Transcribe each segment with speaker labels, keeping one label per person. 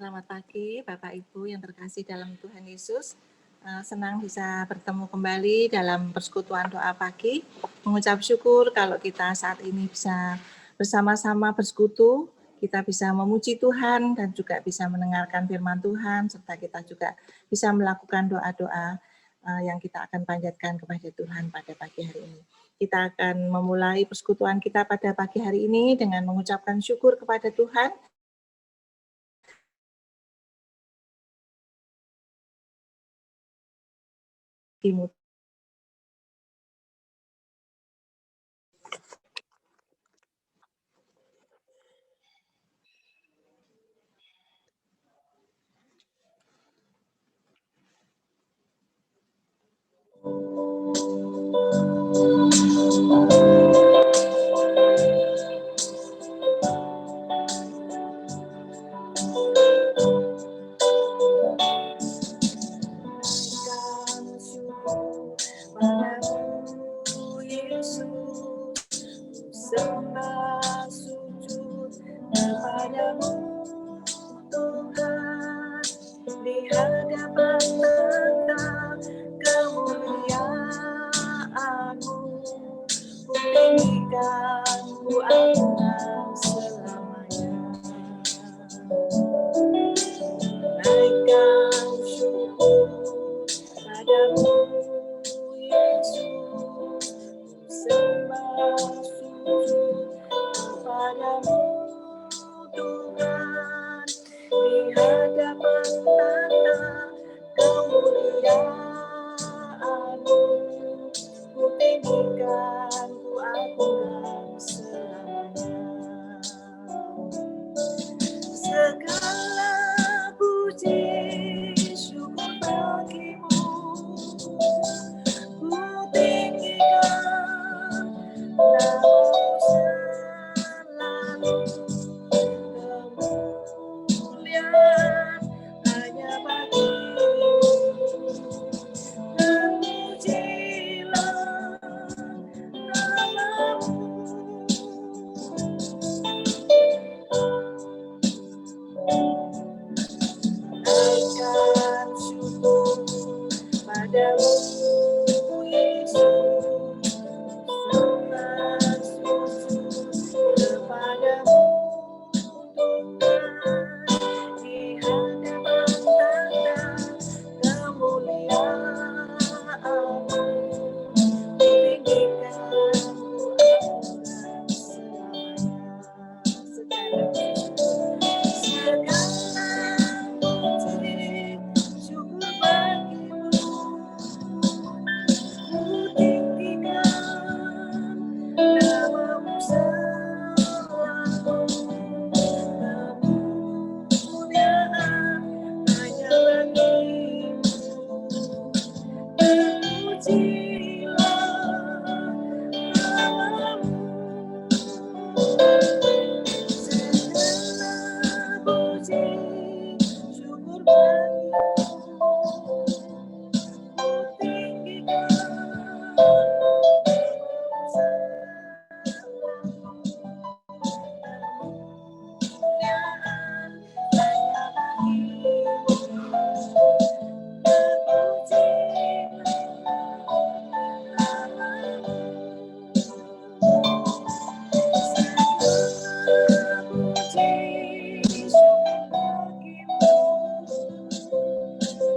Speaker 1: Selamat pagi Bapak Ibu yang terkasih dalam Tuhan Yesus. Senang bisa bertemu kembali dalam persekutuan doa pagi. Mengucap syukur kalau kita saat ini bisa bersama-sama bersekutu, kita bisa memuji Tuhan dan juga bisa mendengarkan firman Tuhan, serta kita juga bisa melakukan doa-doa yang kita akan panjatkan kepada Tuhan pada pagi hari ini. Kita akan memulai persekutuan kita pada pagi hari ini dengan mengucapkan syukur kepada Tuhan. Sembah sujud kepadamu Tuhan, di hadapan tata kemuliaan-Mu, ku tinggikan, ku agungkan selamanya. Naikkan syukur padamu Yesus, sembah sujud kepadamu Tuhan, di hadapan tata kemuliaan-Mu, ku tinggikan, ku agungkan selamanya. Segala puji syukur bagimu, ku tinggikan namamu selalu. Kemuliaan hanya bagimu, terpujilah namamu. Naikkan syukur padamu Yesus, sembah sujud kepadamu Tuhan, di hadapan tata kemuliaan-Mu, tinggikan, ku agungkan selamanya. Segala puji syukur bagimu, ku tinggikan namamu selalu. Kemuliaan hanya bagimu, terpujilah namamu. Segala puji syukur bagimu, ku tinggikan namamu selalu. Kemuliaan hanya bagimu, terpujilah namamu. Segala puji syukur bagimu,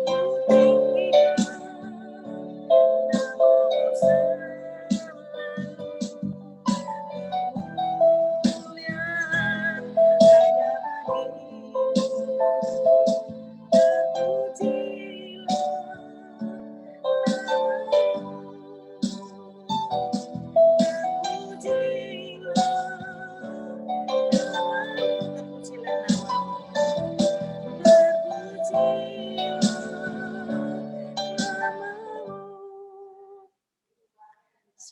Speaker 1: ku tinggikan namamu selalu. Kemuliaan hanya bagimu, terpujilah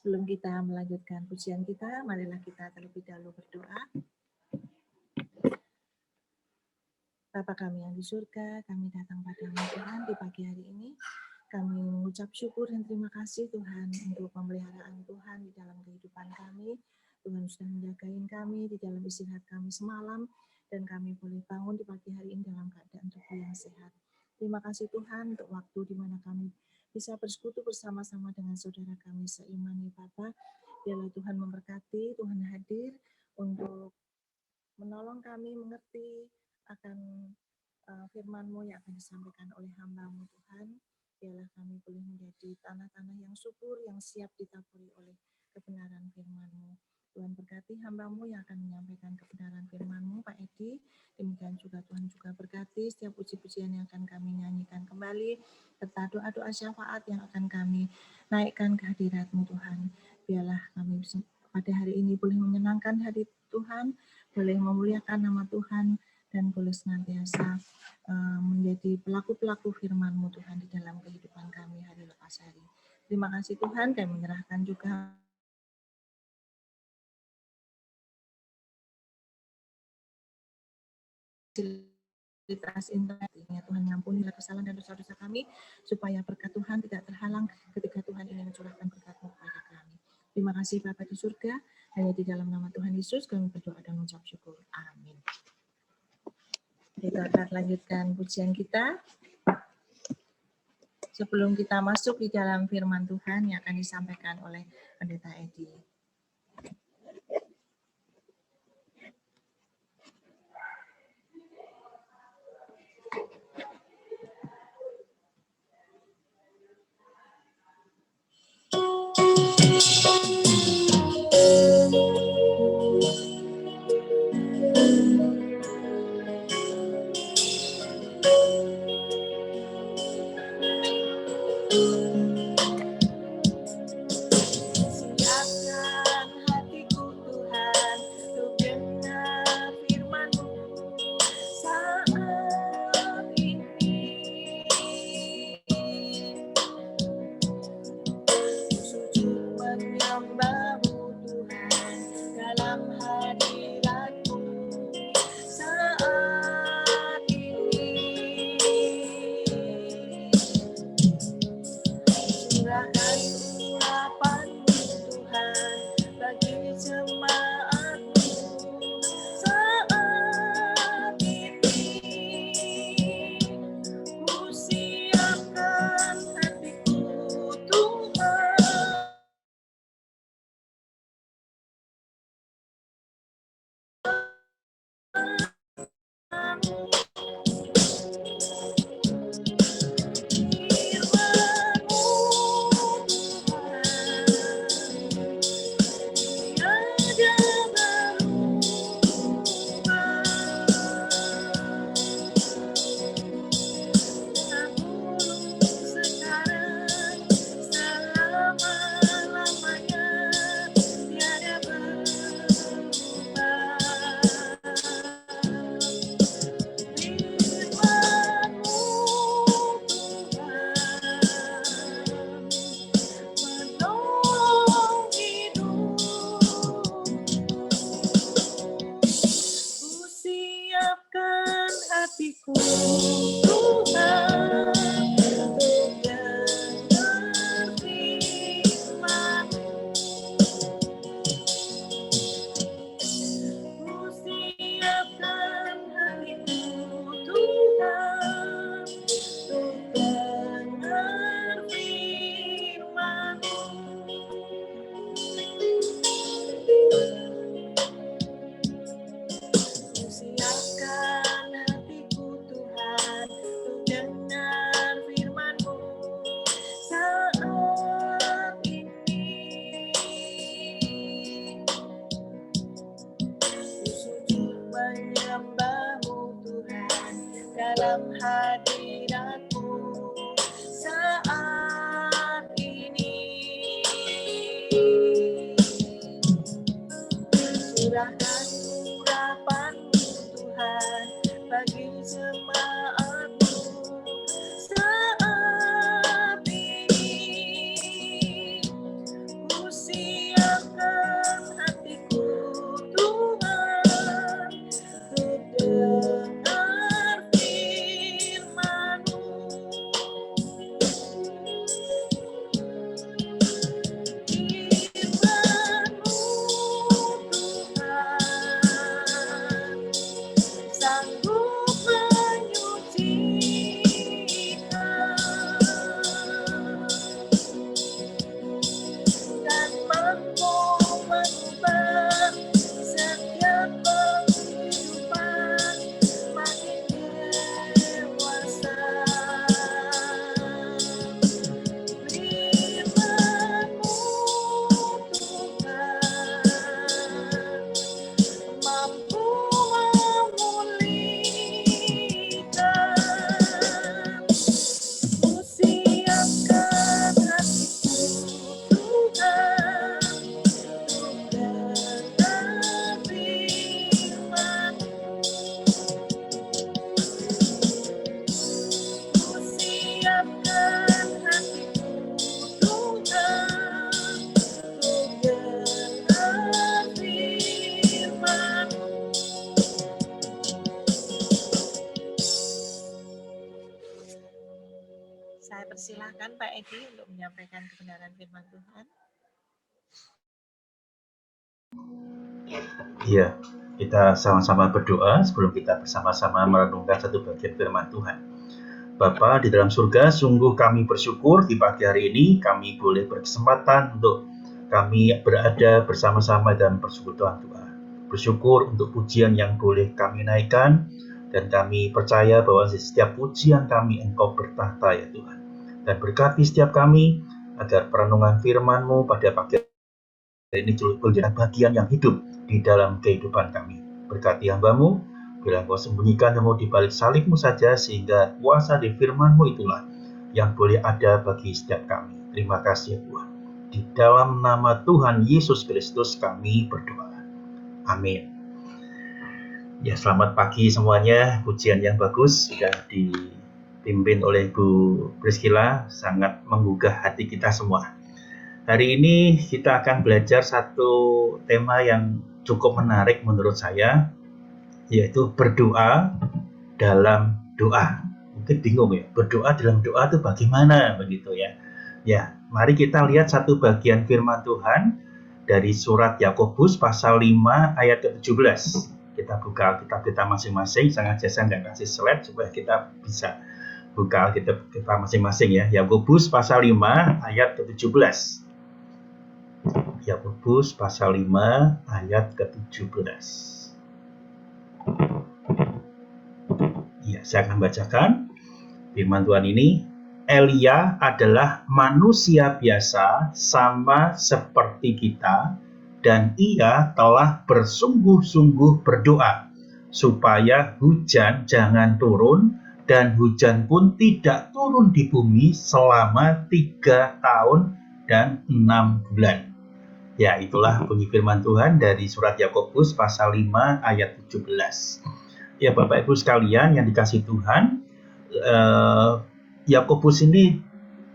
Speaker 1: Sebelum kita melanjutkan pujian kita, marilah kita terlebih dahulu berdoa. Bapa kami yang di surga, kami datang padamu Tuhan di pagi hari ini. Kami mengucap syukur dan terima kasih Tuhan untuk pemeliharaan Tuhan di dalam kehidupan kami. Tuhan sudah menjagain kami di dalam istirahat kami semalam. dan kami boleh bangun di pagi hari ini dalam keadaan tubuh yang sehat. Terima kasih Tuhan untuk waktu di mana kami bisa bersekutu bersama-sama dengan saudara kami seiman ya Bapa. Biarlah Tuhan memberkati, Tuhan hadir untuk menolong kami mengerti akan firman-Mu yang akan disampaikan oleh hamba-Mu Tuhan. Biarlah kami boleh menjadi tanah-tanah yang subur, yang siap ditaburi oleh kebenaran firman-Mu. Tuhan berkati hamba-Mu yang akan menyampaikan kebenaran firman-Mu, Pak Edi. Demikian juga Tuhan juga berkati setiap puji-pujian yang akan kami nyanyikan kembali, serta doa-doa syafaat yang akan kami naikkan ke hadirat-Mu Tuhan. Biarlah kami pada hari ini boleh menyenangkan hati Tuhan, boleh memuliakan nama Tuhan, dan boleh senantiasa menjadi pelaku-pelaku firman-Mu Tuhan di dalam kehidupan kami hari lepas hari. Terima kasih Tuhan, kami menyerahkan juga fasilitas internetnya. Tuhan mengampuni kesalahan dan dosa-dosa kami, supaya berkat Tuhan tidak terhalang ketika Tuhan ingin mencurahkan berkat-Mu kepada kami. Terima kasih Bapa di surga, hanya di dalam nama Tuhan Yesus kami berdoa dan mengucap syukur. Amin. Kita akan lanjutkan pujian kita. Sebelum kita masuk di dalam firman Tuhan yang akan disampaikan oleh Pendeta Edi. Persilahkan Pak Edi untuk menyampaikan kebenaran firman Tuhan.
Speaker 2: Iya, kita sama-sama berdoa sebelum kita bersama-sama merenungkan satu bagian firman Tuhan. Bapa di dalam surga, sungguh kami bersyukur di pagi hari ini kami boleh berkesempatan untuk kami berada bersama-sama dalam persekutuan doa. Bersyukur untuk pujian yang boleh kami naikkan, dan kami percaya bahwa di setiap pujian kami Engkau bertahta ya Tuhan. Dan berkati setiap kami agar perenungan firman-Mu pada pagi hari ini menjadi bagian yang hidup di dalam kehidupan kami. Berkati hamba-Mu, bila Engkau sembunyikan Mu di balik salib-Mu saja, sehingga kuasa di firman-Mu itulah yang boleh ada bagi setiap kami. Terima kasih Tuhan. Di dalam nama Tuhan Yesus Kristus kami berdoa. Amin. Ya, selamat pagi semuanya. Pujian yang bagus sudah dipimpin oleh Bu Priscilla, sangat menggugah hati kita semua. Hari ini kita akan belajar satu tema yang cukup menarik menurut saya, yaitu berdoa dalam doa. Mungkin bingung ya, berdoa dalam doa itu bagaimana begitu ya. Ya, mari kita lihat satu bagian firman Tuhan dari surat Yakobus pasal 5 ayat ke-17. Kita buka Alkitab kita masing-masing, sangat jasa nggak kasih slide supaya kita bisa buka Alkitab kita masing-masing ya. Yakobus pasal 5 ayat ke-17. Yakobus pasal 5 ayat ke-17. Ya, saya akan bacakan firman Tuhan ini. Elia adalah manusia biasa sama seperti kita, dan ia telah bersungguh-sungguh berdoa supaya hujan jangan turun, dan hujan pun tidak turun di bumi selama 3 tahun dan 6 bulan. Ya, itulah bunyi firman Tuhan dari surat Yakobus pasal 5 ayat 17. Ya, Bapak Ibu sekalian yang dikasihi Tuhan, Yakobus ini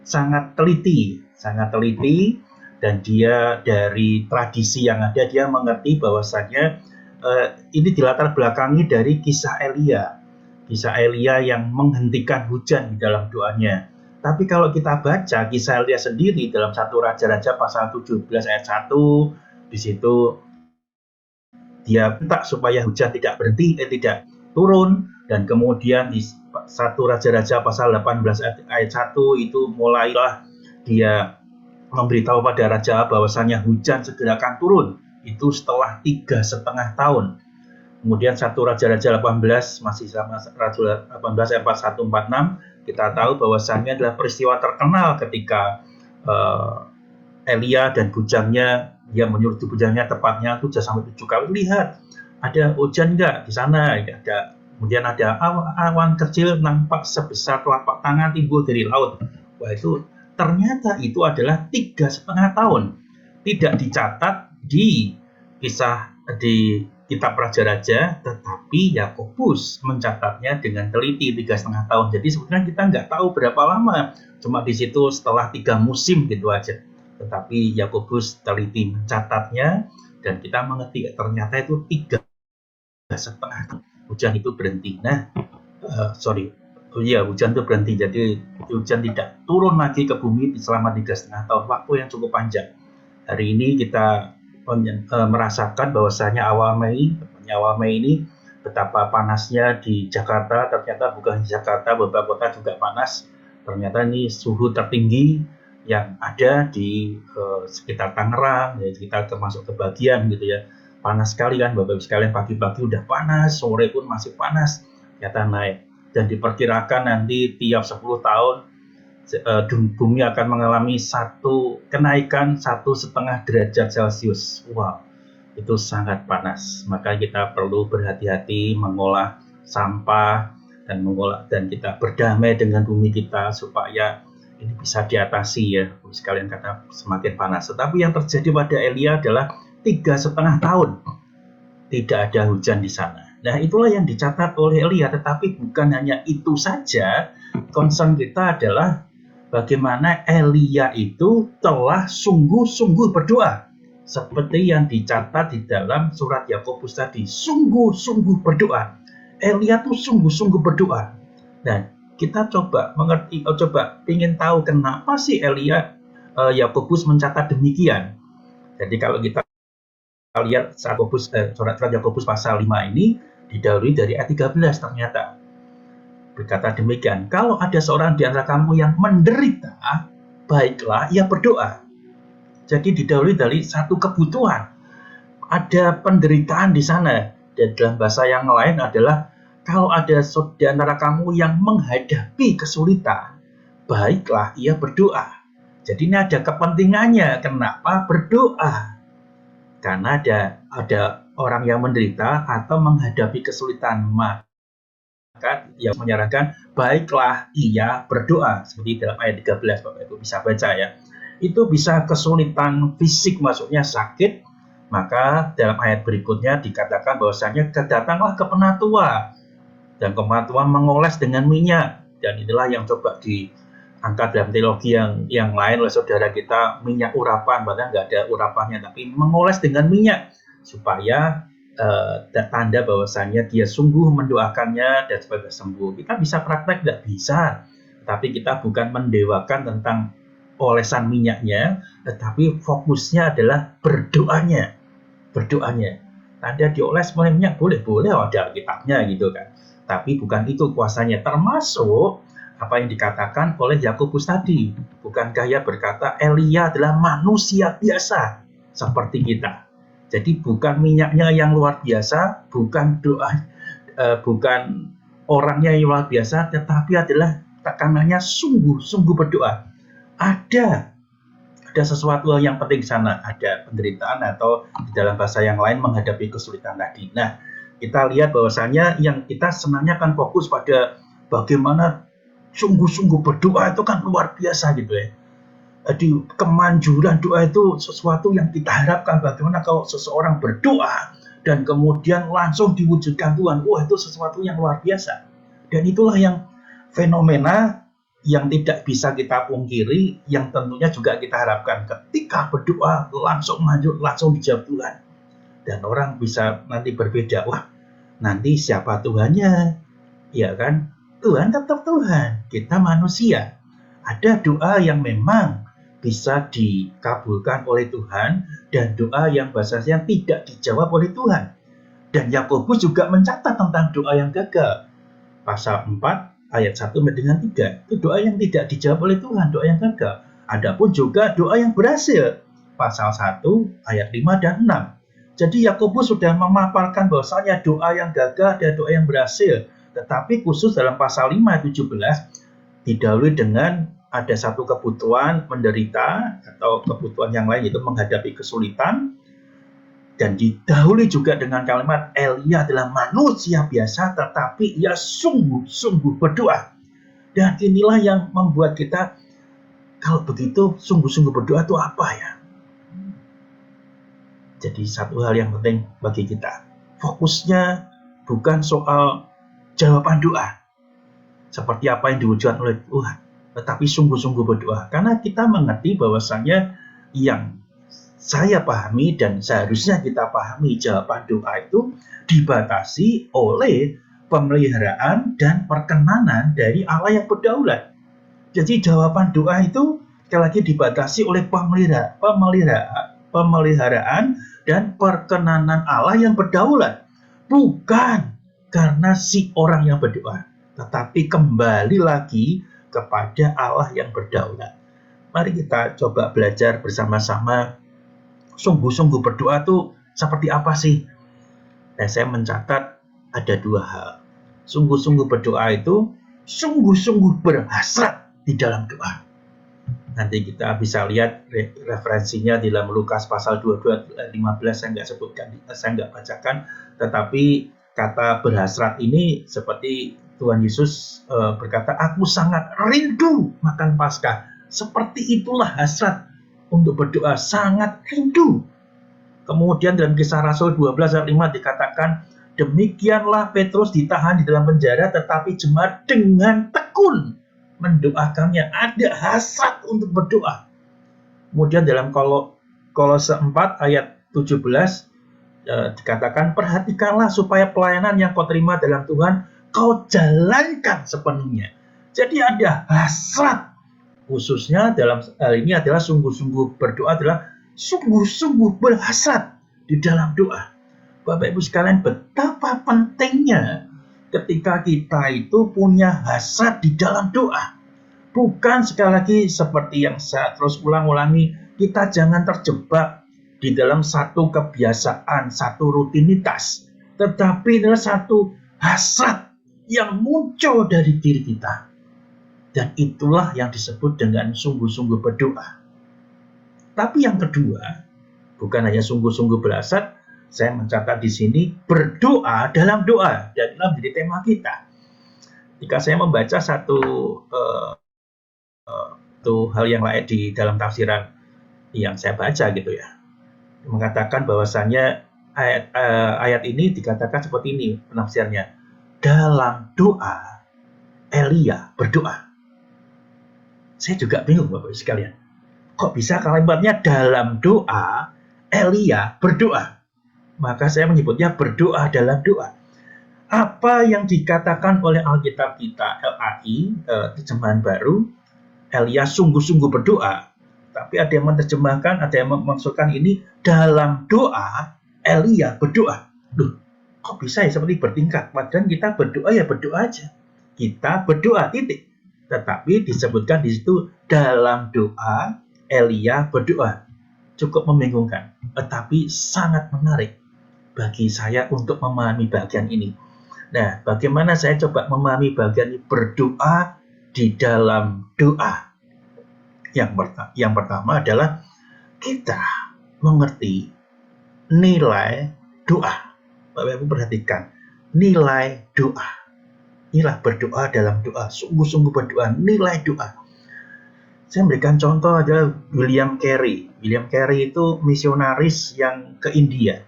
Speaker 2: sangat teliti, dan dia dari tradisi yang ada, dia mengerti bahwasannya ini dilatar belakangi dari kisah Elia yang menghentikan hujan di dalam doanya. Tapi kalau kita baca kisah Elia sendiri dalam 1 Raja-Raja pasal 17 ayat 1, di situ dia minta supaya hujan tidak tidak turun, dan kemudian di 1 Raja-Raja pasal 18 ayat 1 itu mulailah dia memberitahu pada raja bahwasannya hujan segera akan turun. Itu setelah 3,5 tahun. Kemudian 1 Raja-Raja 18 masih sama Raja 18 ayat 41-46, kita tahu bahwasannya adalah peristiwa terkenal ketika Elia dan bujangnya, dia menyuruh bujangnya tepatnya 7-7 kali, lihat ada hujan enggak di sana, ada. Kemudian ada awan kecil nampak sebesar telapak tangan timbul dari laut. Wah, itu ternyata itu adalah 3,5 tahun. Tidak dicatat di kitab Raja-Raja, tetapi Yakobus mencatatnya dengan teliti 3,5 tahun. Jadi sebenarnya kita nggak tahu berapa lama, cuma di situ setelah 3 musim gitu aja. Tetapi Yakobus teliti mencatatnya, dan kita mengerti ternyata itu 3,5 tahun. Hujan itu berhenti. Hujan itu berhenti. Jadi hujan tidak turun lagi ke bumi selama 3,5 tahun, waktu yang cukup panjang. Hari ini kita merasakan bahwasanya awal Mei ini betapa panasnya di Jakarta. Ternyata bukan di Jakarta, beberapa kota juga panas. Ternyata ini suhu tertinggi yang ada di sekitar Tangerang, ya, kita termasuk kebagian gitu ya. Panas sekali kan Bapak Ibu sekalian, pagi-pagi udah panas, sore pun masih panas, ternyata naik. Dan diperkirakan nanti tiap 10 tahun bumi akan mengalami kenaikan 1,5 derajat Celcius. Wow, itu sangat panas. Maka kita perlu berhati-hati mengolah sampah dan kita berdamai dengan bumi kita supaya ini bisa diatasi ya. Sekalian kata semakin panas. Tetapi yang terjadi pada Elia adalah 3,5 tahun tidak ada hujan di sana. Nah, itulah yang dicatat oleh Elia. Tetapi bukan hanya itu saja, concern kita adalah bagaimana Elia itu telah sungguh-sungguh berdoa. Seperti yang dicatat di dalam surat Yakobus tadi, sungguh-sungguh berdoa. Elia itu sungguh-sungguh berdoa. Dan kita coba mengerti, coba ingin tahu kenapa sih Yakobus mencatat demikian. Jadi kalau kita lihat surat Yakobus pasal 5 ini didahului dari ayat 13 ternyata. Berkata demikian, kalau ada seorang di antara kamu yang menderita, baiklah ia berdoa. Jadi didahului dari satu kebutuhan. Ada penderitaan di sana. Dan dalam bahasa yang lain adalah, kalau ada di antara kamu yang menghadapi kesulitan, baiklah ia berdoa. Jadi ini ada kepentingannya. Kenapa berdoa? Karena ada orang yang menderita atau menghadapi kesulitan, maka yang menyarankan baiklah ia berdoa, seperti dalam ayat 13 Bapak Ibu bisa baca ya. Itu bisa kesulitan fisik, maksudnya sakit, maka dalam ayat berikutnya dikatakan bahwasanya kedatanglah ke penatua, dan penatua mengoles dengan minyak, dan inilah yang coba diangkat dalam teologi yang lain oleh saudara kita, minyak urapan, padahal nggak ada urapannya, tapi mengoles dengan minyak supaya tanda bahwasanya dia sungguh mendoakannya dan supaya sembuh. Kita bisa praktek, tidak bisa, tapi kita bukan mendewakan tentang olesan minyaknya, tetapi fokusnya adalah berdoanya. Tanda dioles minyak boleh ada kitabnya gitu kan, tapi bukan itu kuasanya. Termasuk apa yang dikatakan oleh Yakobus tadi, bukankah ia berkata Elia adalah manusia biasa seperti kita. Jadi bukan minyaknya yang luar biasa, bukan bukan orangnya yang luar biasa, tetapi adalah tekanannya sungguh-sungguh berdoa. Ada sesuatu yang penting di sana, ada penderitaan atau di dalam bahasa yang lain menghadapi kesulitan tadi. Nah, kita lihat bahwasanya yang kita senangnya kan fokus pada bagaimana sungguh-sungguh berdoa itu kan luar biasa gitu ya. Jadi kemanjuran doa itu sesuatu yang kita harapkan. Bagaimana kalau seseorang berdoa dan kemudian langsung diwujudkan Tuhan, wah itu sesuatu yang luar biasa. Dan itulah yang fenomena yang tidak bisa kita pungkiri, yang tentunya juga kita harapkan. Ketika berdoa langsung maju, langsung dijawab Tuhan. Dan orang bisa nanti berbeda, wah nanti siapa Tuhannya? Ya kan, Tuhan tetap Tuhan, kita manusia. Ada doa yang memang bisa dikabulkan oleh Tuhan, dan doa yang bahasanya tidak dijawab oleh Tuhan. Dan Yakobus juga mencatat tentang doa yang gagal. Pasal 4 ayat 1 dengan 3, itu doa yang tidak dijawab oleh Tuhan, doa yang gagal. Adapun juga doa yang berhasil. Pasal 1 ayat 5 dan 6. Jadi Yakobus sudah memaparkan bahwasanya doa yang gagal dan doa yang berhasil. Tetapi khusus dalam pasal 5 ayat 17 didahului dengan ada satu kebutuhan menderita atau kebutuhan yang lain, yaitu menghadapi kesulitan, dan didahului juga dengan kalimat Elia adalah manusia biasa tetapi ia sungguh-sungguh berdoa. Dan inilah yang membuat kita, kalau begitu sungguh-sungguh berdoa itu apa ya? Jadi satu hal yang penting bagi kita, fokusnya bukan soal jawaban doa seperti apa yang diwujudkan oleh Tuhan, tetapi sungguh-sungguh berdoa. Karena kita mengerti bahwasanya yang saya pahami dan seharusnya kita pahami, jawaban doa itu dibatasi oleh pemeliharaan dan perkenanan dari Allah yang berdaulat. Jadi jawaban doa itu sekali lagi dibatasi oleh pemeliharaan dan perkenanan Allah yang berdaulat. Bukan karena si orang yang berdoa, tetapi kembali lagi kepada Allah yang berdaulat. Mari kita coba belajar bersama-sama sungguh-sungguh berdoa itu seperti apa sih? Dan saya mencatat ada dua hal. Sungguh-sungguh berdoa itu sungguh-sungguh berhasrat di dalam doa. Nanti kita bisa lihat referensinya di dalam Lukas pasal 22 ayat 15, saya nggak sebutkan, saya nggak bacakan, tetapi kata berhasrat ini seperti Tuhan Yesus berkata, aku sangat rindu makan Paskah. Seperti itulah hasrat untuk berdoa, sangat rindu. Kemudian dalam Kisah Rasul 12 ayat 5 dikatakan, demikianlah Petrus ditahan di dalam penjara, tetapi jemaat dengan tekun mendoakannya. Ada hasrat untuk berdoa. Kemudian dalam Kolose 4 ayat 17 dikatakan, perhatikanlah supaya pelayanan yang kau terima dalam Tuhan kau jalankan sepenuhnya. Jadi ada hasrat, khususnya dalam hal ini adalah sungguh-sungguh berdoa adalah sungguh-sungguh berhasrat di dalam doa. Bapak Ibu sekalian, betapa pentingnya ketika kita itu punya hasrat di dalam doa. Bukan sekali lagi seperti yang saya terus ulang-ulangi, kita jangan terjebak di dalam satu kebiasaan, satu rutinitas, tetapi adalah satu hasrat yang muncul dari diri kita. Dan itulah yang disebut dengan sungguh-sungguh berdoa. Tapi yang kedua, bukan hanya sungguh-sungguh berhasrat, saya mencatat di sini berdoa dalam doa, dan inilah menjadi tema kita. Jika saya membaca satu hal yang lain di dalam tafsiran yang saya baca gitu ya, mengatakan bahwasannya ayat ini dikatakan seperti ini penafsirnya, dalam doa Elia berdoa. Saya juga bingung Bapak sekalian, kok bisa kalimatnya dalam doa Elia berdoa? Maka saya menyebutnya berdoa dalam doa. Apa yang dikatakan oleh Alkitab kita, LAI, terjemahan baru, Elia sungguh-sungguh berdoa. Tapi ada yang menerjemahkan, ada yang memaksudkan ini dalam doa Elia berdoa. Loh, kok bisa ya seperti bertingkat? Padahal kita berdoa ya berdoa aja. Kita berdoa, titik. Tetapi disebutkan di situ dalam doa Elia berdoa. Cukup membingungkan, tetapi sangat menarik bagi saya untuk memahami bagian ini. Nah, bagaimana saya coba memahami bagian ini, berdoa di dalam doa? Yang pertama adalah kita mengerti nilai doa. Bapak Ibu perhatikan, nilai doa. Inilah berdoa dalam doa, sungguh-sungguh berdoa, nilai doa. Saya memberikan contoh adalah William Carey. William Carey itu misionaris yang ke India.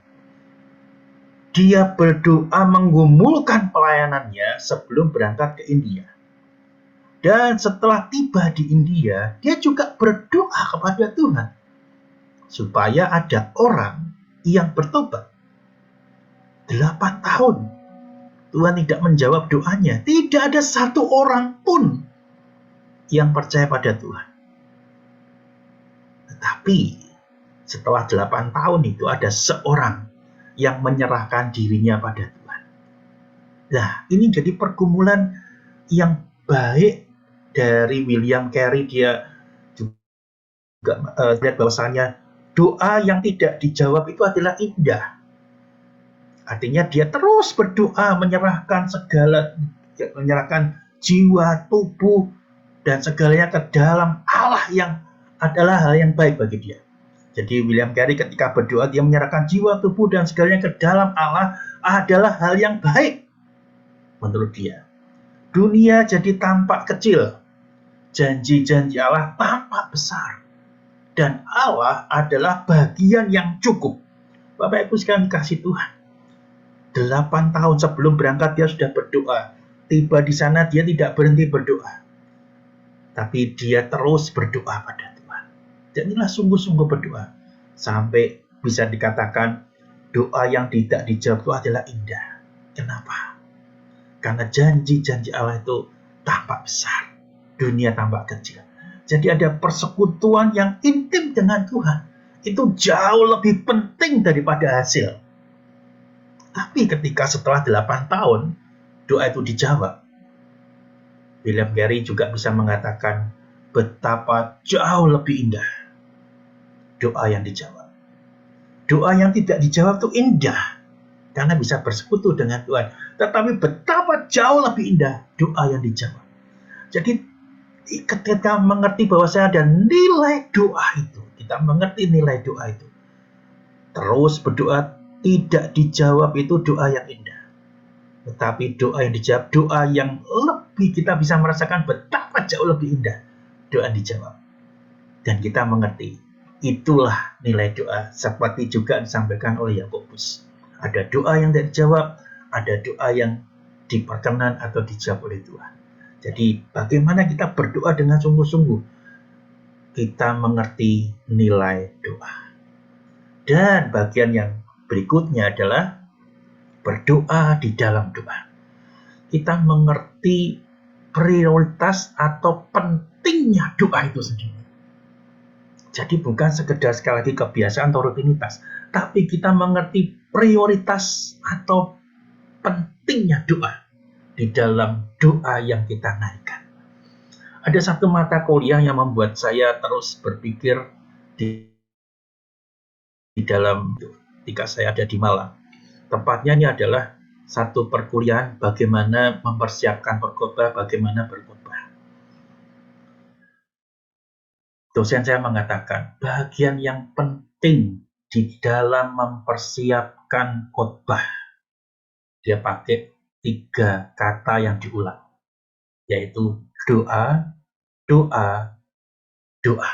Speaker 2: Dia berdoa menggumulkan pelayanannya sebelum berangkat ke India. Dan setelah tiba di India, dia juga berdoa kepada Tuhan supaya ada orang yang bertobat. 8 tahun Tuhan tidak menjawab doanya. Tidak ada satu orang pun yang percaya pada Tuhan. Tetapi setelah 8 tahun itu ada seorang yang menyerahkan dirinya pada Tuhan. Nah, ini jadi pergumulan yang baik dari William Carey. Dia juga lihat bahwasanya doa yang tidak dijawab itu adalah indah. Artinya dia terus berdoa, menyerahkan jiwa, tubuh, dan segalanya ke dalam Allah yang adalah hal yang baik bagi dia. Jadi William Carey ketika berdoa, dia menyerahkan jiwa, tubuh, dan segalanya ke dalam Allah adalah hal yang baik menurut dia. Dunia jadi tampak kecil, janji-janji Allah tampak besar, dan Allah adalah bagian yang cukup. Bapak Ibu sekalian kasih Tuhan, 8 tahun sebelum berangkat dia sudah berdoa. Tiba di sana dia tidak berhenti berdoa, tapi dia terus berdoa pada Tuhan. Dan inilah sungguh-sungguh berdoa. Sampai bisa dikatakan doa yang tidak dijawab itu adalah indah. Kenapa? Karena janji-janji Allah itu tampak besar, dunia tampak kecil. Jadi ada persekutuan yang intim dengan Tuhan. Itu jauh lebih penting daripada hasil. Tapi ketika setelah 8 tahun doa itu dijawab, William Carey juga bisa mengatakan betapa jauh lebih indah doa yang dijawab. Doa yang tidak dijawab itu indah karena bisa bersekutu dengan Tuhan. Tetapi betapa jauh lebih indah doa yang dijawab. Jadi ketika mengerti bahwa saya ada nilai doa itu, kita mengerti nilai doa itu, terus berdoa tidak dijawab itu doa yang indah. Tetapi doa yang dijawab, doa yang lebih kita bisa merasakan betapa jauh lebih indah doa yang dijawab. Dan kita mengerti, itulah nilai doa seperti juga disampaikan oleh Yakobus. Ada doa yang tidak dijawab, ada doa yang diperkenan atau dijawab oleh Tuhan. Jadi bagaimana kita berdoa dengan sungguh-sungguh? Kita mengerti nilai doa. Dan bagian yang berikutnya adalah berdoa di dalam doa. Kita mengerti prioritas atau pentingnya doa itu sendiri. Jadi bukan sekedar sekali lagi kebiasaan atau rutinitas, tapi kita mengerti prioritas atau pentingnya doa di dalam doa yang kita naikkan. Ada satu mata kuliah yang membuat saya terus berpikir di dalam ketika saya ada di Malang. Tepatnya ini adalah satu perkuliahan bagaimana mempersiapkan berkhotbah, bagaimana berkhotbah. Dosen saya mengatakan, bagian yang penting di dalam mempersiapkan khotbah, dia pakai 3 kata yang diulang, yaitu doa, doa, doa.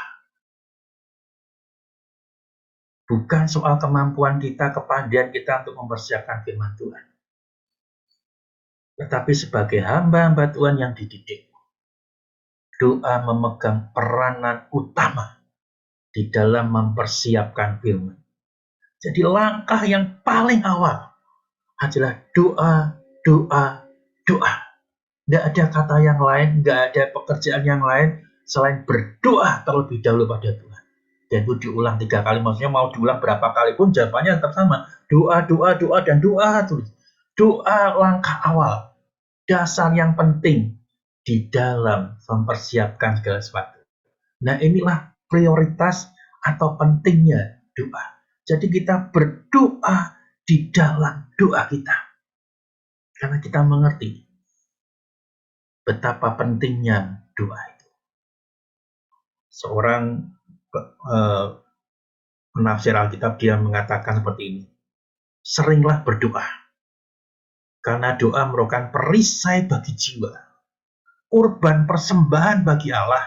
Speaker 2: Bukan soal kemampuan kita, kepandaian kita untuk mempersiapkan firman Tuhan. Tetapi sebagai hamba-hamba Tuhan yang dididik, doa memegang peranan utama di dalam mempersiapkan firman. Jadi langkah yang paling awal adalah doa, doa, doa. Tidak ada kata yang lain, tidak ada pekerjaan yang lain selain berdoa terlebih dahulu pada Tuhan. Dan itu diulang 3 kali, maksudnya mau diulang berapa kali pun jawabannya tetap sama. Doa, doa, doa, dan doa terus. Doa langkah awal, dasar yang penting di dalam mempersiapkan segala sesuatu. Nah, inilah prioritas atau pentingnya doa. Jadi kita berdoa di dalam doa kita. Karena kita mengerti betapa pentingnya doa itu. Seorang penafsir Alkitab dia mengatakan seperti ini. Seringlah berdoa. Karena doa merupakan perisai bagi jiwa. Kurban persembahan bagi Allah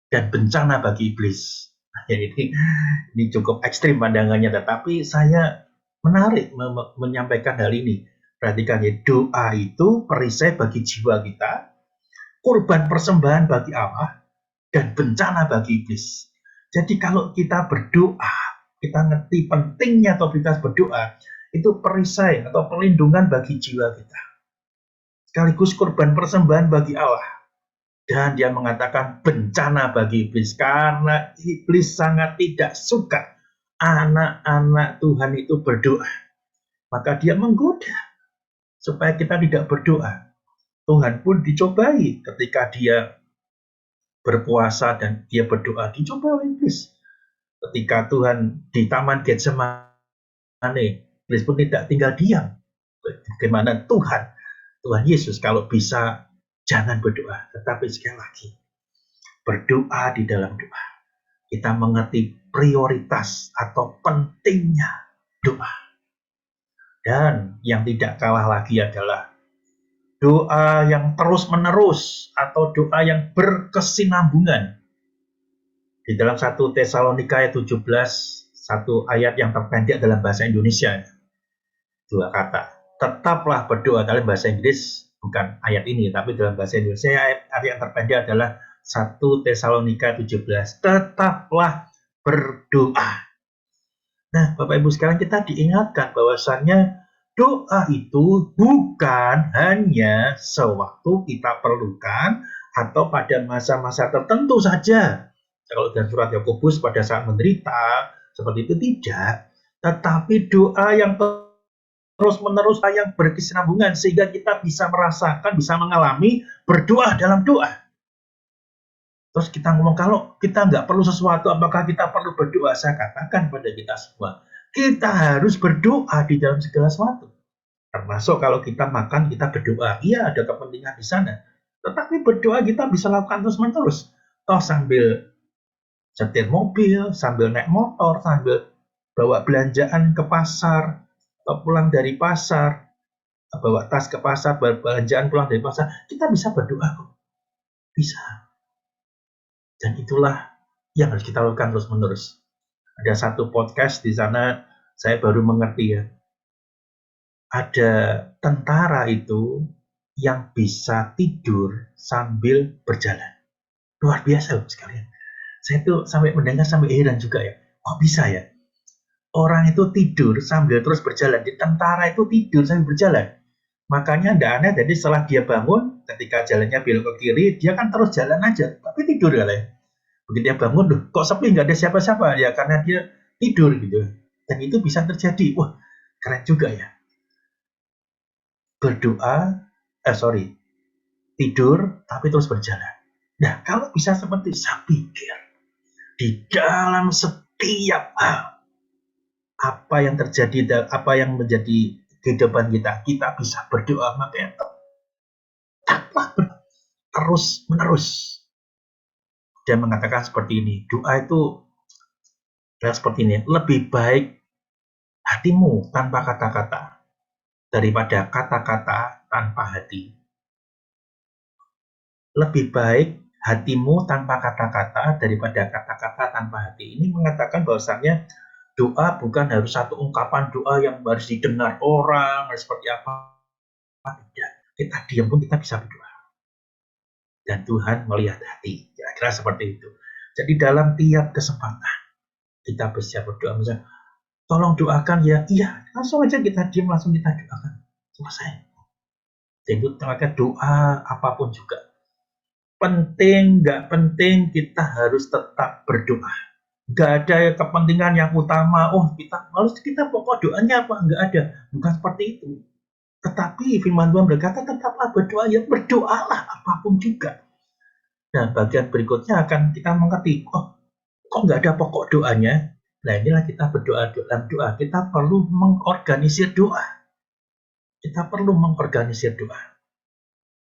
Speaker 2: dan bencana bagi iblis. Ini cukup ekstrim pandangannya, tetapi saya menarik menyampaikan hal ini. Perhatikan ya, doa itu perisai bagi jiwa kita, kurban persembahan bagi Allah, dan bencana bagi iblis. Jadi kalau kita berdoa, kita ngerti pentingnya topik berdoa, itu perisai atau perlindungan bagi jiwa kita. Sekaligus kurban persembahan bagi Allah. Dan dia mengatakan bencana bagi iblis, karena iblis sangat tidak suka anak-anak Tuhan itu berdoa. Maka dia menggoda supaya kita tidak berdoa. Tuhan pun dicobai ketika dia berpuasa dan dia berdoa, dicoba oleh iblis. Ketika Tuhan di Taman Getsemane, iblis pun tidak tinggal diam. Bagaimana Tuhan Yesus kalau bisa jangan berdoa, tetapi sekali lagi berdoa di dalam doa. Kita mengerti prioritas atau pentingnya doa. Dan yang tidak kalah lagi adalah doa yang terus-menerus atau doa yang berkesinambungan. Di dalam 1 Tesalonika ayat 17, satu ayat yang terpendek dalam bahasa Indonesia. 2 kata. Tetaplah berdoa, dalam bahasa Inggris bukan ayat ini, tapi dalam bahasa Indonesia ayat yang terpendek adalah 1 Tesalonika 17. Tetaplah berdoa. Nah, Bapak Ibu sekalian, kita diingatkan bahwasannya doa itu bukan hanya sewaktu kita perlukan atau pada masa-masa tertentu saja. Kalau dalam surat Yakobus pada saat menderita, seperti itu tidak. Tetapi doa yang terus-menerus yang berkesinambungan sehingga kita bisa merasakan, bisa mengalami berdoa dalam doa. Terus kita ngomong, kalau kita nggak perlu sesuatu, apakah kita perlu berdoa? Saya katakan pada kita semua, kita harus berdoa di dalam segala sesuatu. Termasuk kalau kita makan, kita berdoa. Iya, ada kepentingan di sana. Tetapi berdoa kita bisa lakukan terus-menerus. Toh sambil setir mobil, sambil naik motor, sambil bawa belanjaan ke pasar, atau pulang dari pasar, bawa tas ke pasar, bawa belanjaan pulang dari pasar, kita bisa berdoa kok. Bisa. Dan itulah yang harus kita lakukan terus-menerus. Ada satu podcast di sana, saya baru mengerti ya. Ada tentara itu yang bisa tidur sambil berjalan. Luar biasa sekalian. Saya tuh sampai mendengar sampai heran juga ya. Oh bisa ya? Orang itu tidur sambil terus berjalan. Di tentara itu tidur sambil berjalan. Makanya tidak aneh, jadi setelah dia bangun, ketika jalannya belok ke kiri, dia kan terus jalan aja, tapi tidur kali. Begitu dia bangun, loh, kok sepi, nggak ada siapa-siapa, ya karena dia tidur gitu. Dan itu bisa terjadi. Wah, keren juga ya. Tidur, tapi terus berjalan. Nah, kalau bisa seperti saya pikir, di dalam setiap hal, apa yang terjadi, apa yang menjadi kehidupan kita, kita bisa berdoa, makanya terus menerus. Dia mengatakan seperti ini, doa itu adalah seperti ini, lebih baik hatimu tanpa kata-kata daripada kata-kata tanpa hati. Lebih baik hatimu tanpa kata-kata daripada kata-kata tanpa hati. Ini mengatakan bahwasannya doa bukan harus satu ungkapan doa yang harus didengar orang, seperti apa. Tidak. Kita diam pun kita bisa berdoa. Dan Tuhan melihat hati. Kira-kira seperti itu. Jadi dalam tiap kesempatan kita bersiap berdoa. Misalnya, tolong doakan ya. Iya, langsung aja kita diam, langsung kita doakan. Selesai. Jadi ternyata doa apapun juga. Penting, nggak penting, kita harus tetap berdoa. Nggak ada kepentingan yang utama. Oh, kita pokok doanya apa? Nggak ada. Bukan seperti itu. Tetapi firman Tuhan berkata, tetaplah berdoa, ya berdoalah apapun juga. Nah, bagian berikutnya akan kita mengerti, kok nggak ada pokok doanya? Nah, inilah kita berdoa dalam doa. Kita perlu mengorganisir doa. Kita perlu mengorganisir doa.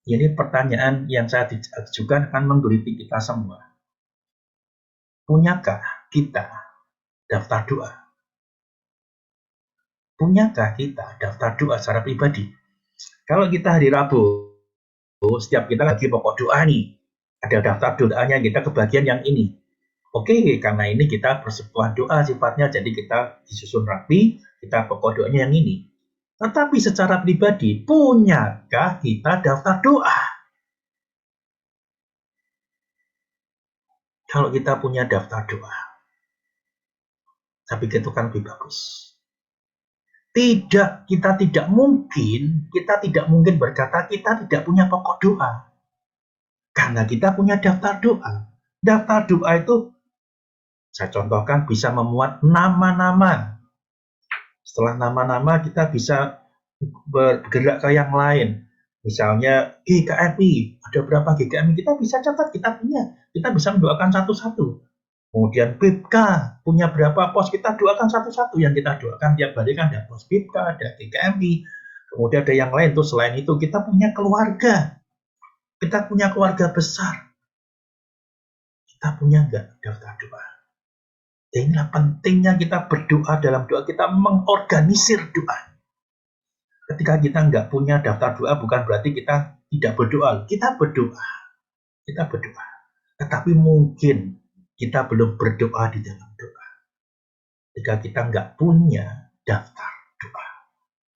Speaker 2: Ini pertanyaan yang saya ajukan akan menggelitik kita semua. Punyakah kita daftar doa? Punyakah kita daftar doa secara pribadi? Kalau kita hari Rabu, setiap kita lagi pokok doa nih, ada daftar doanya, kita kebagian yang ini. Oke, karena ini kita persekutuan doa sifatnya, jadi kita disusun rapi, kita pokok doanya yang ini. Tetapi secara pribadi, punyakah kita daftar doa? Kalau kita punya daftar doa, tapi itu kan lebih bagus. Kita tidak mungkin berkata kita tidak punya pokok doa. Karena kita punya daftar doa. Daftar doa itu, saya contohkan, bisa memuat nama-nama. Setelah nama-nama, kita bisa bergerak ke yang lain. Misalnya GKMI, ada berapa GKMI, kita bisa catat, kita punya. Kita bisa mendoakan satu-satu. Kemudian PIPK, punya berapa pos, kita doakan satu-satu. Yang kita doakan tiap hari kan ada pos PIPK, ada GKMI. Kemudian ada yang lain tuh, selain itu kita punya keluarga. Kita punya keluarga besar. Kita punya enggak daftar doa? Dan inilah pentingnya kita berdoa. Dalam doa kita mengorganisir doa. Ketika kita enggak punya daftar doa, bukan berarti kita tidak berdoa. Kita berdoa. Tetapi mungkin kita belum berdoa di dalam doa. Ketika kita enggak punya daftar doa.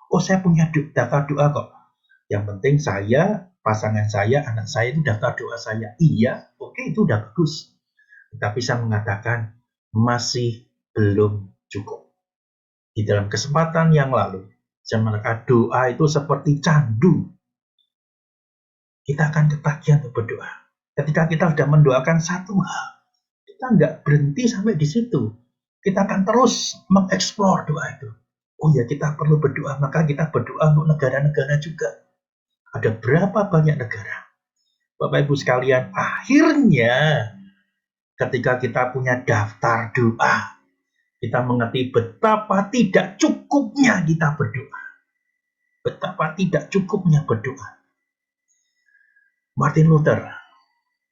Speaker 2: Oh, saya punya daftar doa kok. Yang penting saya, pasangan saya, anak saya itu daftar doa saya. Iya, oke, itu udah bagus. Tapi saya mengatakan masih belum cukup. Di dalam kesempatan yang lalu, saya mengatakan doa itu seperti candu. Kita akan ketagihan untuk berdoa. Ketika kita sudah mendoakan satu hal, kita nggak berhenti sampai di situ. Kita akan terus mengeksplor doa itu. Oh ya, kita perlu berdoa, maka kita berdoa untuk negara-negara juga. Ada berapa banyak negara? Bapak Ibu sekalian, akhirnya ketika kita punya daftar doa, kita mengerti betapa tidak cukupnya kita berdoa. Betapa tidak cukupnya berdoa. Martin Luther,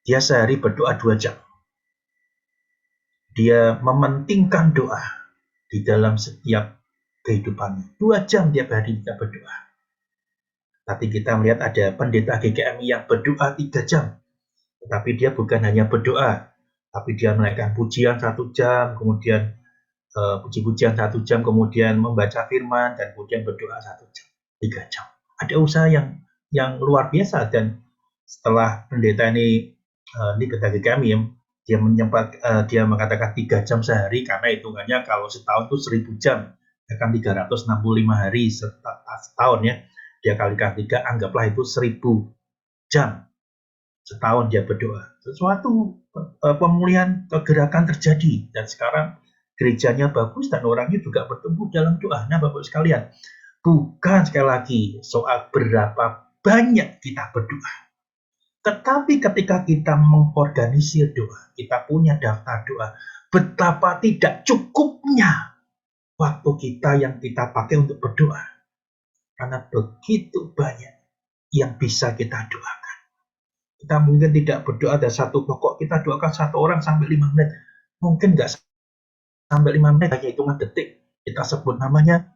Speaker 2: dia sehari berdoa 2 jam. Dia mementingkan doa di dalam setiap kehidupannya. 2 jam tiap hari kita berdoa. Tapi kita melihat ada pendeta GKMI yang berdoa 3 jam. Tetapi dia bukan hanya berdoa, tapi dia menaikkan pujian 1 jam, kemudian puji-pujian 1 jam, kemudian membaca firman, dan kemudian berdoa 1 jam, 3 jam. Ada usaha yang luar biasa. Dan setelah pendeta ini pendeta GKMI, dia mengatakan 3 jam sehari, karena hitungannya kalau setahun itu 1000 jam, akan 365 hari setahun ya. dia kalikan 3, anggaplah itu 1000 jam setahun dia berdoa. Sesuatu pemulihan kegerakan terjadi, dan sekarang gerejanya bagus dan orangnya juga bertumbuh dalam doa. Nah, Bapak sekalian, bukan sekali lagi soal berapa banyak kita berdoa, tetapi ketika kita mengorganisir doa, kita punya daftar doa, betapa tidak cukupnya waktu kita yang kita pakai untuk berdoa. Karena begitu banyak yang bisa kita doakan. Kita mungkin tidak berdoa ada satu pokok, kita doakan satu orang sampai 5 menit. Mungkin nggak sampai 5 menit, hanya hitungan detik. Kita sebut namanya,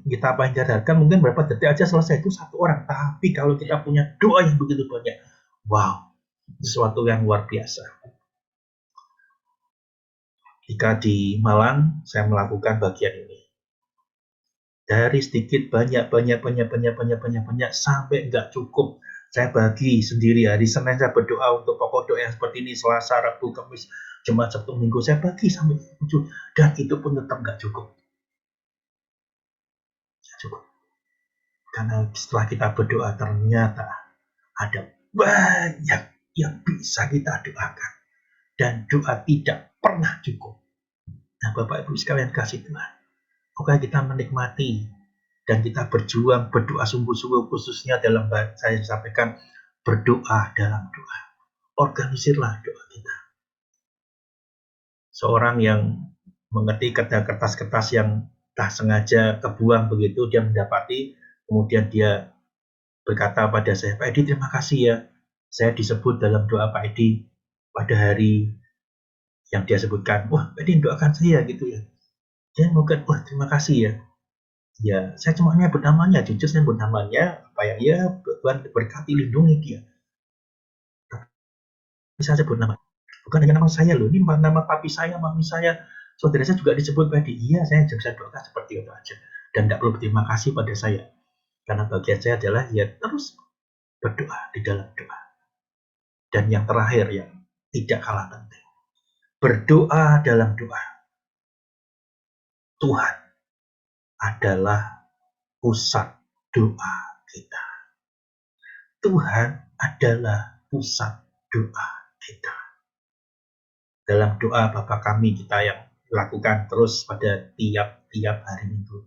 Speaker 2: kita apa yang diharapkan, mungkin berapa detik aja selesai, itu satu orang. Tapi kalau kita punya doa yang begitu banyak, wow, sesuatu yang luar biasa. Jika di Malang, saya melakukan bagian ini. Dari sedikit banyak sampai nggak cukup. Saya bagi sendiri, hari Senin saya berdoa untuk pokok doa yang seperti ini, Selasa, Rabu, Kamis, Jumat, Sabtu, Minggu, saya bagi sampai 7, dan itu pun tetap nggak cukup. Cukup. Karena setelah kita berdoa, ternyata ada banyak yang bisa kita doakan, dan doa tidak pernah cukup. Nah, Bapak Ibu sekalian kasih Tuhan, oke, kita menikmati dan kita berjuang berdoa sungguh-sungguh, khususnya dalam saya sampaikan berdoa dalam doa. Organisirlah doa kita. Seorang yang mengetik kertas-kertas yang tak sengaja kebuang begitu, dia mendapati, kemudian dia berkata pada saya, Pak Edi, terima kasih ya, saya disebut dalam doa Pak Edi pada hari yang dia sebutkan. Wah, Pak Edi doakan saya gitu ya. Dia mungkin, wah, terima kasih ya. Ya, saya cuma nyebut namanya, jujur saya nyebut namanya, apa yang ya, Tuhan berkati, lindungi dia. Bisa sebut nama, bukan hanya nama saya loh, ini nama papi saya, mami saya, saudara saya juga disebut tadi. Iya, saya bisa doakan seperti itu aja, dan tidak perlu berterima kasih pada saya, karena bagian saya adalah ya terus berdoa di dalam doa. Dan yang terakhir, yang tidak kalah penting, berdoa dalam doa. Tuhan adalah pusat doa kita. Tuhan adalah pusat doa kita. Dalam doa Bapa kami kita yang lakukan terus pada tiap-tiap hari Minggu.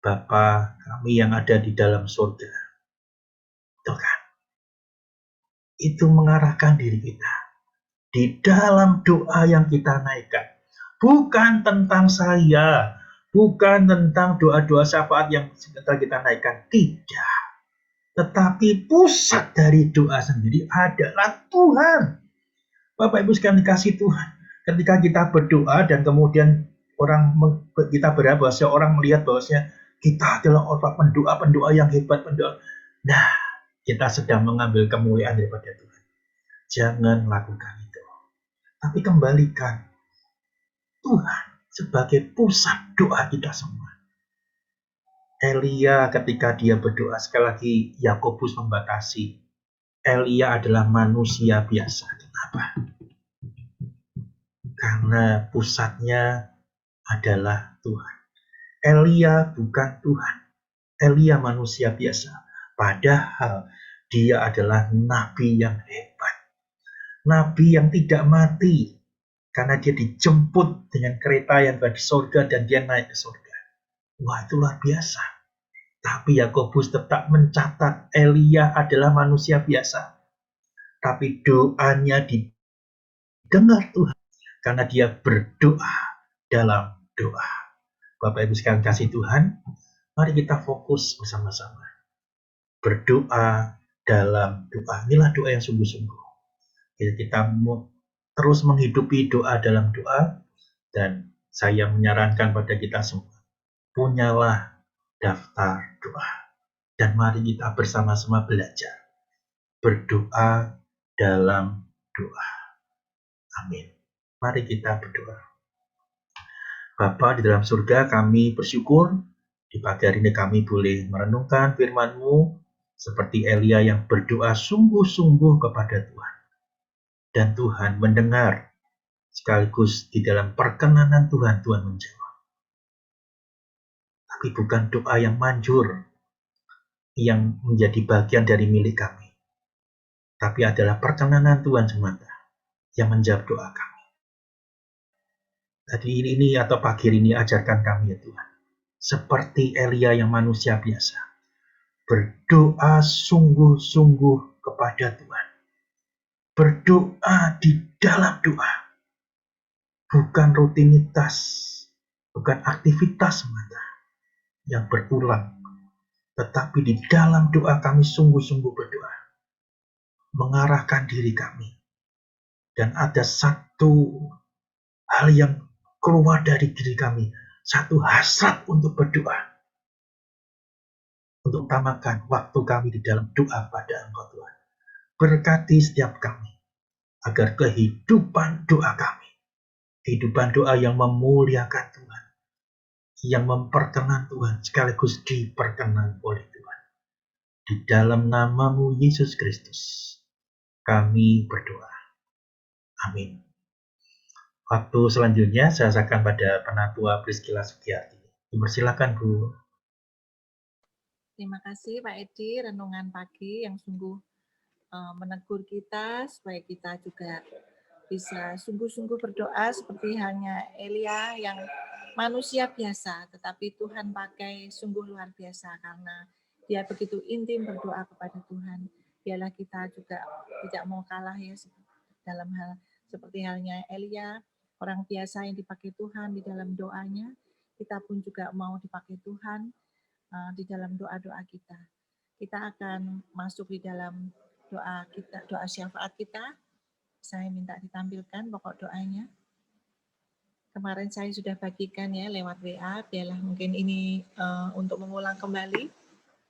Speaker 2: Bapa kami yang ada di dalam surga, Tuhan, itu mengarahkan diri kita di dalam doa yang kita naikkan. Bukan tentang saya, bukan tentang doa-doa syafaat yang kita naikkan, tidak. Tetapi pusat dari doa sendiri adalah Tuhan. Bapak Ibu sekalian dikasih Tuhan, ketika kita berdoa dan kemudian kita berharap bahwa orang melihat bahwasanya kita adalah orang pendoa yang hebat, pendoa. Nah, kita sedang mengambil kemuliaan daripada Tuhan. Jangan lakukan itu. Tapi kembalikan Tuhan sebagai pusat doa kita semua. Elia ketika dia berdoa, sekali lagi Yakobus membatasi, Elia adalah manusia biasa. Kenapa? Karena pusatnya adalah Tuhan. Elia bukan Tuhan. Elia manusia biasa. Padahal dia adalah nabi yang hebat. Nabi yang tidak mati. Karena dia dijemput dengan kereta yang ada di surga dan dia naik ke surga. Wah, itu luar biasa. Tapi Yakobus tetap mencatat Elia adalah manusia biasa. Tapi doanya didengar Tuhan. Karena dia berdoa dalam doa. Bapak Ibu sekalian kasih Tuhan, mari kita fokus bersama-sama. Berdoa dalam doa. Inilah doa yang sungguh-sungguh. Kita terus menghidupi doa dalam doa, dan saya menyarankan pada kita semua, punyalah daftar doa. Dan mari kita bersama-sama belajar berdoa dalam doa. Amin. Mari kita berdoa. Bapa di dalam surga, kami bersyukur di pagi hari ini kami boleh merenungkan firman-Mu seperti Elia yang berdoa sungguh-sungguh kepada Tuhan. Dan Tuhan mendengar, sekaligus di dalam perkenanan Tuhan, Tuhan menjawab. tapi bukan doa yang manjur, yang menjadi bagian dari milik kami, tapi adalah perkenanan Tuhan semata yang menjawab doa kami. Tadi ini atau pagi ini ajarkan kami ya Tuhan, seperti Elia yang manusia biasa, berdoa sungguh-sungguh kepada Tuhan, berdoa di dalam doa, bukan rutinitas, bukan aktivitas semata yang berulang, tetapi di dalam doa kami sungguh-sungguh berdoa, mengarahkan diri kami. Dan ada satu hal yang keluar dari diri kami, satu hasrat untuk berdoa, untuk utamakan waktu kami di dalam doa pada Engkau Tuhan. Berkati setiap kami, agar kehidupan doa kami, kehidupan doa yang memuliakan Tuhan, yang memperkenan Tuhan, sekaligus diperkenan oleh Tuhan. Di dalam nama-Mu Yesus Kristus, kami berdoa. Amin. Waktu selanjutnya saya serahkan pada Penatua Priscilla Sugiyarti. Dipersilakan Bu.
Speaker 1: Terima kasih Pak Edi, renungan pagi yang sungguh menegur kita supaya kita juga bisa sungguh-sungguh berdoa seperti halnya Elia yang manusia biasa, tetapi Tuhan pakai sungguh luar biasa karena dia begitu intim berdoa kepada Tuhan. Biarlah kita juga tidak mau kalah ya dalam hal seperti halnya Elia, orang biasa yang dipakai Tuhan di dalam doanya. Kita pun juga mau dipakai Tuhan di dalam doa-doa kita. Kita akan masuk di dalam doa kita, doa syafaat kita. Saya minta ditampilkan pokok doanya. Kemarin saya sudah bagikan ya lewat WA, biarlah mungkin ini untuk mengulang kembali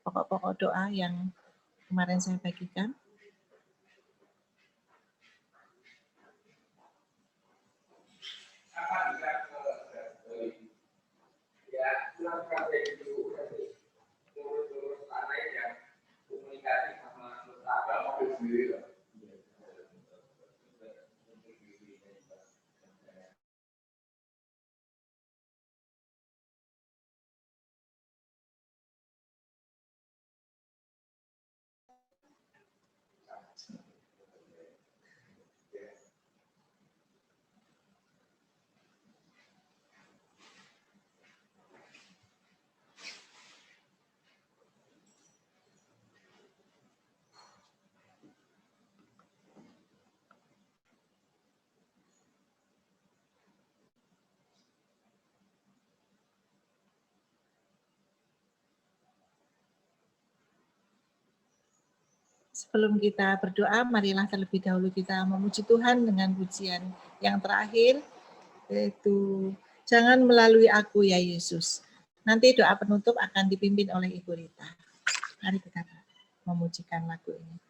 Speaker 1: pokok-pokok doa yang kemarin saya bagikan. Sebelum kita berdoa, marilah terlebih dahulu kita memuji Tuhan dengan pujian yang terakhir, yaitu jangan melalui aku ya Yesus. Nanti doa penutup akan dipimpin oleh Ibu Rita. Mari kita memujikan lagu ini.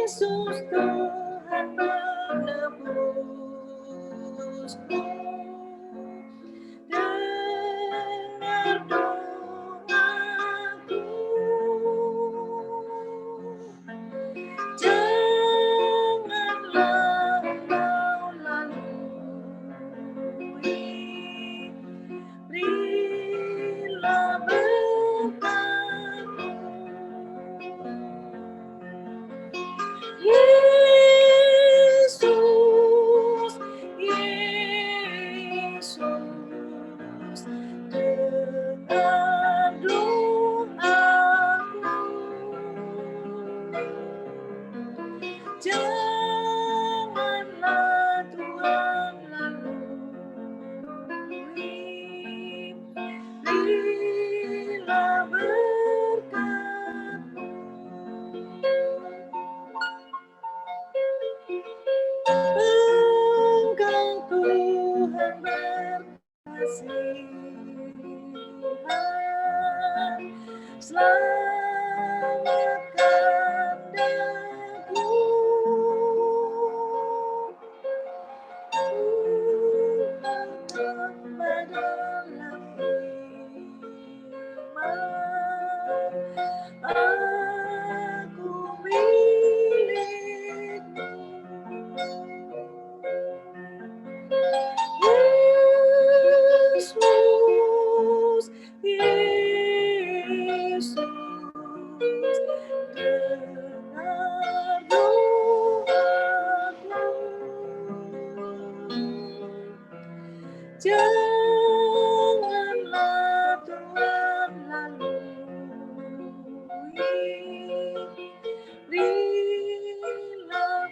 Speaker 1: Yesus Tuhan menebusku, dengar doaku, janganlah engkau lalui, berilah berkat-Mu. Yesus, Yesus, dengar doaku, janganlah Tuhan lalui, berilah berkat-Mu. Engkau Tuhan berkasihan, selamatkan daku, Janganlah Tuhan lalui, berilah berkat-Mu.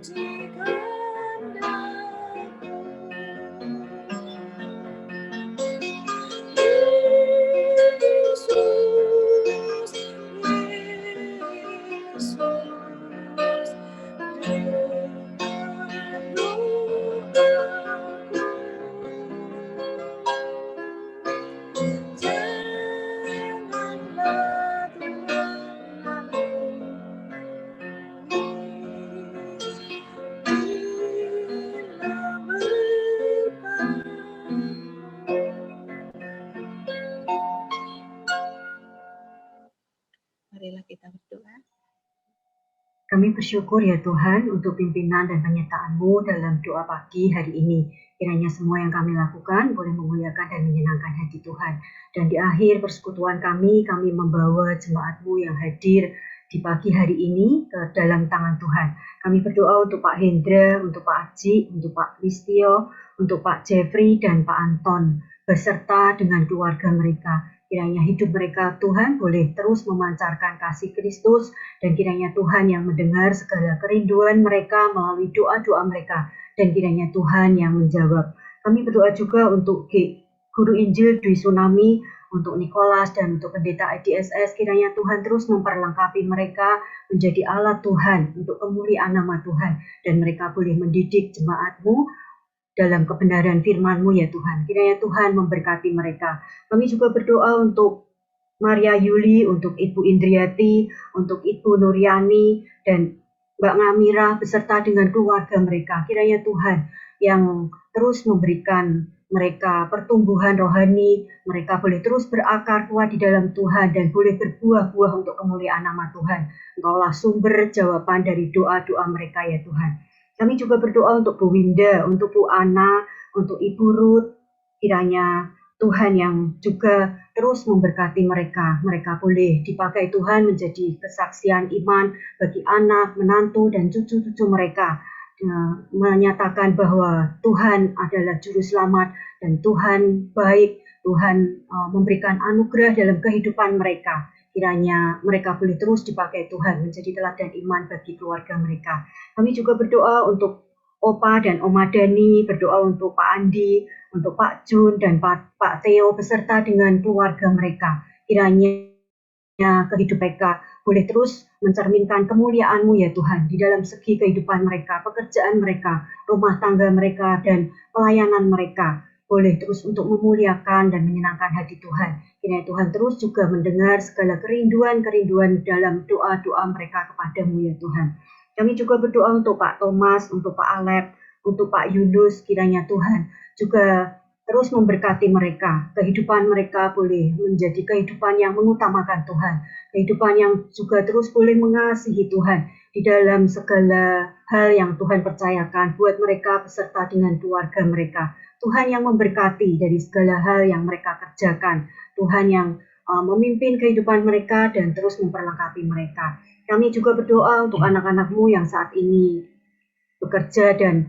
Speaker 1: Sucikan daku, Yesus, Yesus, janganlah Tuhan bila Marilah kita berdoa.
Speaker 3: Kami bersyukur ya Tuhan untuk pimpinan dan penyertaan-Mu dalam doa pagi hari ini. Kiranya semua yang kami lakukan boleh memuliakan dan menyenangkan hati Tuhan. Dan di akhir persekutuan kami membawa jemaat-Mu yang hadir di pagi hari ini ke dalam tangan Tuhan. Kami berdoa untuk Pak Hendra, untuk Pak Aji, untuk Pak Listio, untuk Pak Jeffrey dan Pak Anton, beserta dengan keluarga mereka. Kiranya hidup mereka Tuhan boleh terus memancarkan kasih Kristus, dan kiranya Tuhan yang mendengar segala kerinduan mereka melalui doa-doa mereka, dan kiranya Tuhan yang menjawab. Kami berdoa juga untuk Guru Injil Dwi Tsunami, untuk Nicholas dan untuk pendeta IDSS. Kiranya Tuhan terus memperlengkapi mereka menjadi alat Tuhan untuk kemuliaan nama Tuhan, dan mereka boleh mendidik jemaat-Mu dalam kebenaran firman-Mu ya Tuhan. Kiranya Tuhan memberkati mereka. Kami juga berdoa untuk Maria Yuli, untuk Ibu Indriati, untuk Ibu Nuriani, dan Mbak Ngamira beserta dengan keluarga mereka. Kiranya Tuhan yang terus memberikan mereka pertumbuhan rohani, mereka boleh terus berakar kuat di dalam Tuhan dan boleh berbuah-buah untuk kemuliaan nama Tuhan. Engkaulah sumber jawaban dari doa-doa mereka ya Tuhan. Kami juga berdoa untuk Bu Winda, untuk Bu Ana, untuk Ibu Ruth. Kiranya Tuhan yang juga terus memberkati mereka. Mereka boleh dipakai Tuhan menjadi kesaksian iman bagi anak, menantu, dan cucu-cucu mereka. Menyatakan bahwa Tuhan adalah juru selamat dan Tuhan baik. Tuhan memberikan anugerah dalam kehidupan mereka. Kiranya mereka boleh terus dipakai Tuhan menjadi teladan iman bagi keluarga mereka. Kami juga berdoa untuk Opa dan Oma Dani, berdoa untuk Pak Andi, untuk Pak Jun dan Pak Theo beserta dengan keluarga mereka. Kiranya kehidupan mereka boleh terus mencerminkan kemuliaan-Mu ya Tuhan di dalam segi kehidupan mereka, pekerjaan mereka, rumah tangga mereka, dan pelayanan mereka. Boleh terus untuk memuliakan dan menyenangkan hati Tuhan. Kiranya Tuhan terus juga mendengar segala kerinduan-kerinduan dalam doa-doa mereka kepada-Mu ya Tuhan. Kami juga berdoa untuk Pak Thomas, untuk Pak Alep, untuk Pak Yunus. Kiranya Tuhan juga terus memberkati mereka. Kehidupan mereka boleh menjadi kehidupan yang mengutamakan Tuhan. Kehidupan yang juga terus boleh mengasihi Tuhan di dalam segala hal yang Tuhan percayakan buat mereka beserta dengan keluarga mereka. Tuhan yang memberkati dari segala hal yang mereka kerjakan. Tuhan yang memimpin kehidupan mereka dan terus memperlengkapi mereka. Kami juga berdoa untuk anak-anak-Mu yang saat ini bekerja dan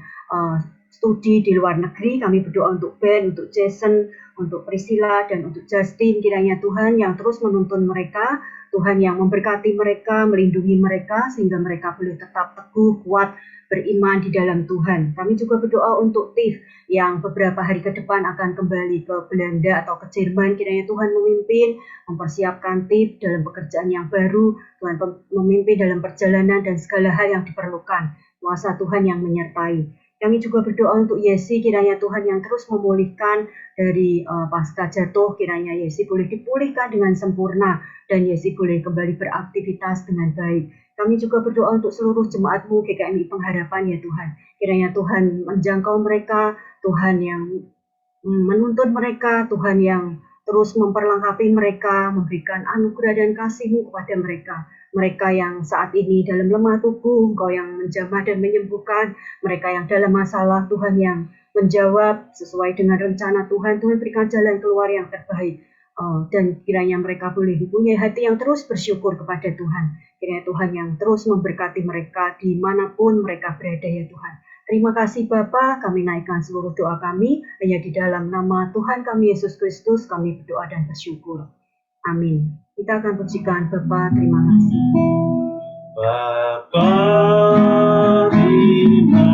Speaker 3: studi di luar negeri. Kami berdoa untuk Ben, untuk Jason, untuk Priscilla, dan untuk Justin. Kiranya Tuhan yang terus menuntun mereka, Tuhan yang memberkati mereka, melindungi mereka, sehingga mereka boleh tetap teguh, kuat, beriman di dalam Tuhan. Kami juga berdoa untuk Tiff yang beberapa hari ke depan akan kembali ke Belanda atau ke Jerman. Kiranya Tuhan memimpin, mempersiapkan Tiff dalam pekerjaan yang baru. Tuhan memimpin dalam perjalanan dan segala hal yang diperlukan. Kuasa Tuhan yang menyertai. Kami juga berdoa untuk Yesi, kiranya Tuhan yang terus memulihkan dari pasca jatuh. Kiranya Yesi boleh dipulihkan dengan sempurna dan Yesi boleh kembali beraktivitas dengan baik. Kami juga berdoa untuk seluruh jemaat-Mu GKMI Pengharapan ya Tuhan. Kiranya Tuhan menjangkau mereka, Tuhan yang menuntun mereka, Tuhan yang terus memperlengkapi mereka, memberikan anugerah dan kasih-Mu kepada mereka. Mereka yang saat ini dalam lemah tubuh, Engkau yang menjamah dan menyembuhkan. Mereka yang dalam masalah, Tuhan yang menjawab sesuai dengan rencana Tuhan. Tuhan berikan jalan keluar yang terbaik. Dan kiranya mereka boleh mempunyai hati yang terus bersyukur kepada Tuhan. Kiranya Tuhan yang terus memberkati mereka dimanapun mereka berada ya Tuhan. Terima kasih Bapa, kami naikkan seluruh doa kami hanya di dalam nama Tuhan kami Yesus Kristus kami berdoa dan bersyukur. Amin. Kita akan pujikan Bapa, terima kasih.
Speaker 2: Bapa, terima